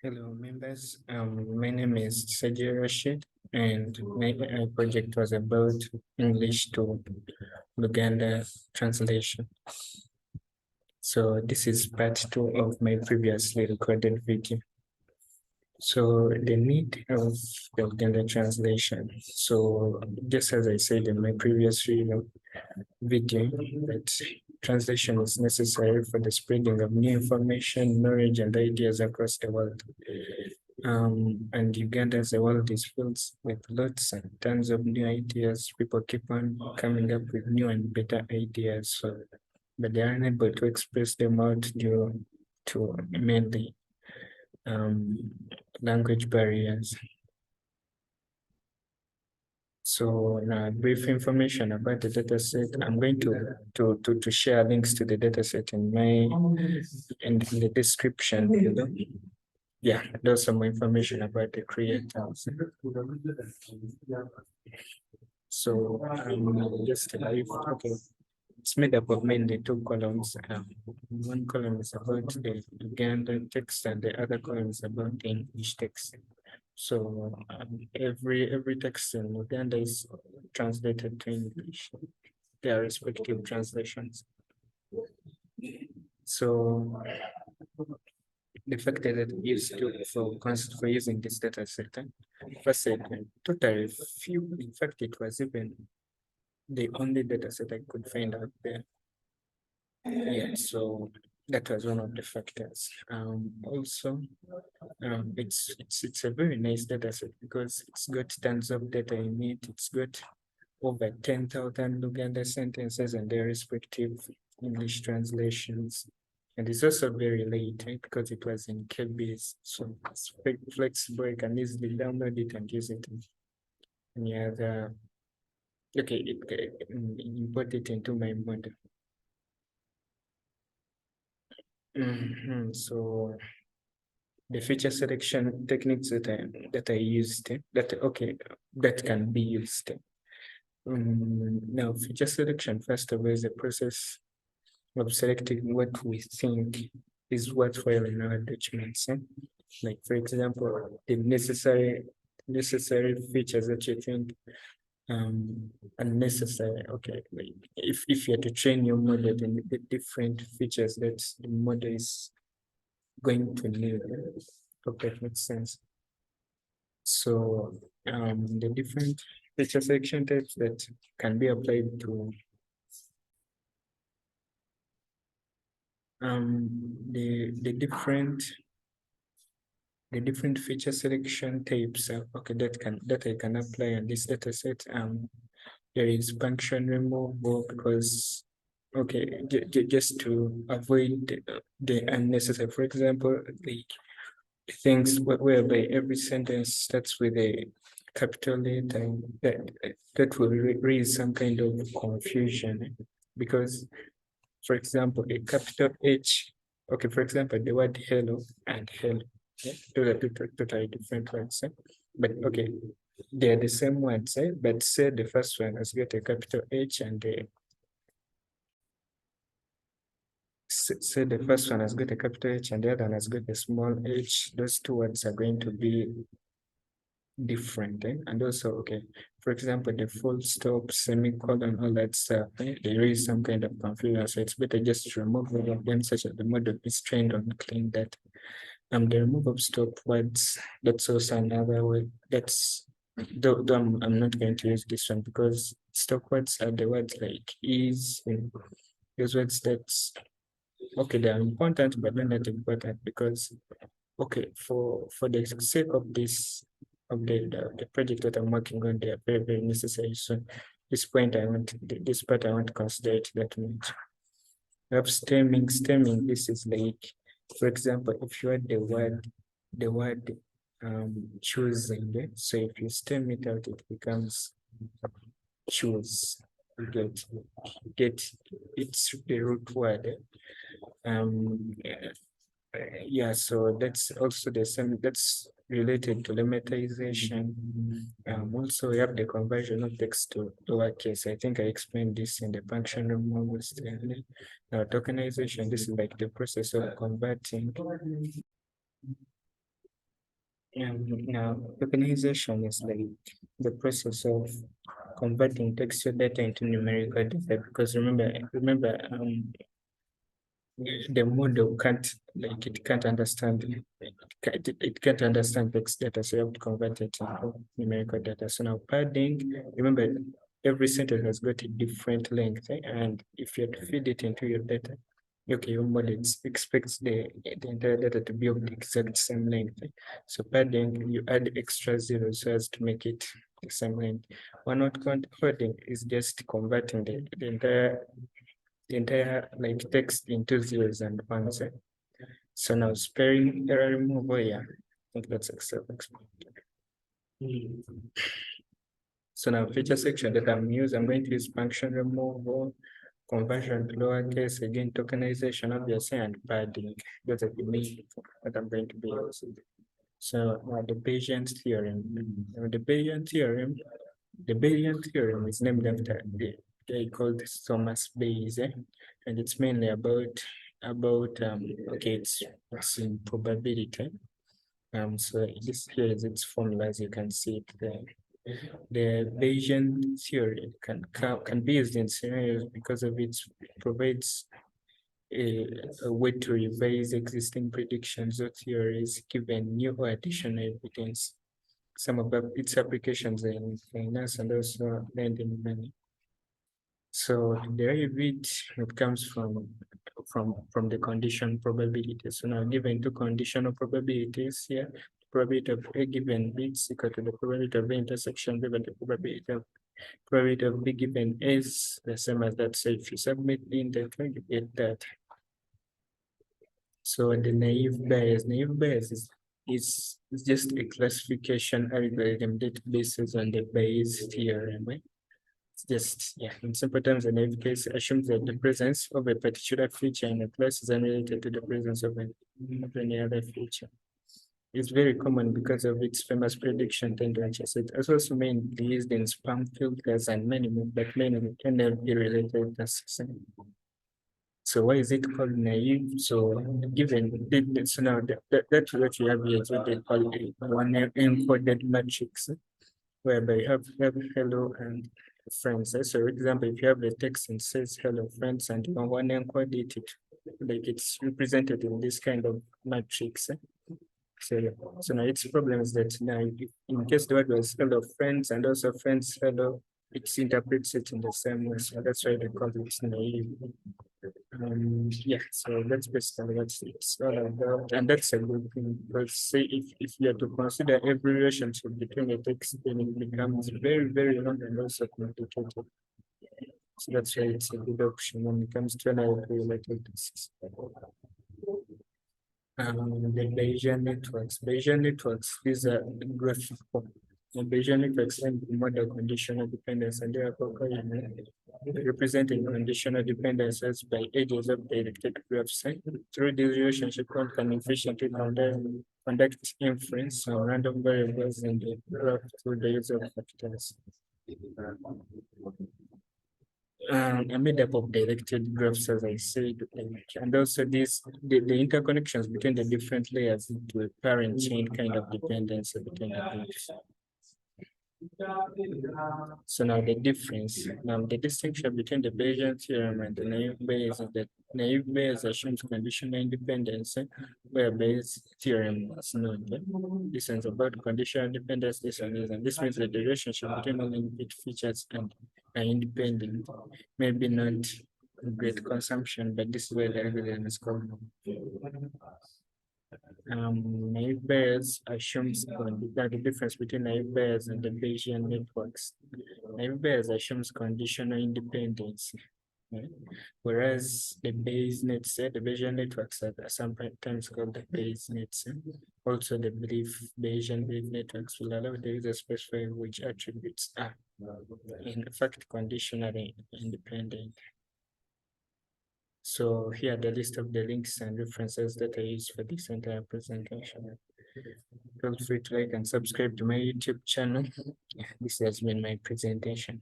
Hello, members. My name is Sajid Rashid, and my project was about English to Luganda translation. So this is part 2 of my previously recorded video. So the need of the Luganda translation. So just as I said in my previous video, that translation is necessary for the spreading of new information, knowledge, and ideas across the world. And Uganda, as the world is filled with lots and tons of new ideas. People keep on coming up with new and better ideas, but they are unable to express them out due to mainly language barriers. So now brief information about the dataset. I'm going to share links to the dataset in the description below. Yeah, there's some more information about the creators. So just a brief, okay. It's made up of mainly two columns. One column is about the Ugandan text and the other column is about the English text. So every text in Uganda is translated to English, their respective translations. So the fact that it used to for using this data set, first said totally few. In fact, it was even the only data set I could find out there. Yeah, so that was one of the factors. Also, it's a very nice data set because it's got tons of data in it. It's got over 10,000 Luganda sentences and their respective English translations. And it's also very late, right? Because it was in KBs, so it's flexible. You can easily download it and use it in any other. Okay, import it into my model. So the feature selection techniques that I used that can be used. Now feature selection first of all is a process of selecting what we think is worthwhile in our documents. Like for example, the necessary features that you think unnecessary. Okay, like if you had to train your model, then the different features that the model is going to need. Hope that makes sense. So the different feature selection types that can be applied to the different feature selection types that I can apply on this data set. There is function removal because just to avoid the unnecessary. For example, the things whereby every sentence starts with a capital letter that will raise some kind of confusion because, for example, a capital H. Okay, for example, the word hello and hello. Yeah, those are totally different words. But okay, they're the same words, but say the first one has got a capital H and say the first one has got a capital H and the other one has got a small h. Those two words are going to be different. And also, okay, for example, the full stop, semicolon, all that stuff, there is some kind of confusion. So it's better just to remove all of them such that the model is trained on clean data. The remove of stop words, that's also another way. Though I'm not going to use this one because stop words are the words like is, and those words that's okay, they are important, but they're not important because for the sake of this the project that I'm working on, they are very, very necessary. So this part I want to consider it that much. We have stemming. This is like, for example, if you had the word choosing, so if you stem it out, it becomes choose. You get it's the root word. Yeah, so that's also the same, that's related to lemmatization. Also we have the conversion of text to lowercase. I think I explained this in the function removal statement. Now tokenization, this is like the process of converting Now, tokenization is like the process of converting textual data into numerical data, because the model can't, like, it can't understand, it can't understand text data, so you have to convert it into numerical data. So now padding, remember, every sentence has got a different length, and if you have to feed it into your data, okay, your model expects the entire data to be of the exact same length. So padding, you add extra zeros so as to make it the same length. One-word coding is just converting the entire like text into zeros and ones. So now spelling error removal, yeah, I think that's self-explanatory. So now feature section that I'm using, I'm going to use function removal, conversion to lowercase, again tokenization obviously, and padding. Those are the main that I'm going to be using. So now the Bayesian theorem. The Bayesian theorem is named after the guy called Thomas Bayes, and it's mainly about okay, it's in probability. So this here is its formula, as you can see it there. The Bayesian theory can be used in scenarios because of it provides a way to revise existing predictions or theories given new or additional evidence. Some of its applications in finance and also lending money. So to derive it comes from the condition probability. So now given two conditional probabilities here, the probability of A given B is equal to the probability of the intersection given the probability of B given A is the same as that. So if you submit the index, you get that. So the naive bias is just a classification algorithm that bases on the Bayes theorem. Right? It's just, yeah, in simple terms, the naive case assumes that the presence of a particular feature in a class is unrelated to the presence of any other feature. It's very common because of its famous prediction tendencies. It is also mainly used in spam filters and many more, but mainly NLP-related tasks. So why is it called naive? So given so now that's what you have here is what they call a one encoded matrix, whereby you have hello and friends. So for example, if you have a text and says hello friends and you want to encode it, like it's represented in this kind of matrix. So, yeah. So now its problem is that now in case the word was hello friends and also friends hello, it interprets it in the same way. So that's why they call it naive. Yeah, so that's basically what it's all about. And that's a good thing, because say if you have to consider every relationship between a text, then it becomes very, very long and also complicated. So that's why it's a good option when it comes to NLP related tasks. The Bayesian networks. Bayesian networks is a graphical. The Bayesian networks and model conditional dependence, and they are representing conditional dependencies by edges of directed graphs. Through this relationship, one can efficiently conduct inference on random variables in the graph through the use of factors. Made up of directed graphs, as I said, and also the interconnections between the different layers into a parent chain kind of dependency between the graphs. So now the distinction between the Bayesian theorem and the naive Bayes is that naive Bayes assumes conditional independence, where Bayes theorem is not. This is about conditional independence, this is, and this means that the relationship between all input features and are independent. Maybe not great consumption, but this is where the algorithm is called. Naive Bayes assumes the difference between naive Bayes and the Bayesian networks. Naive Bayes assumes conditional independence, right? Whereas the Bayesian networks are sometimes called the Bayes nets. Also, the Bayesian belief networks will allow the user to specify which attributes are, in fact, conditionally independent. So here are the list of the links and references that I use for this entire presentation. Feel free to like and subscribe to my YouTube channel. This has been my presentation.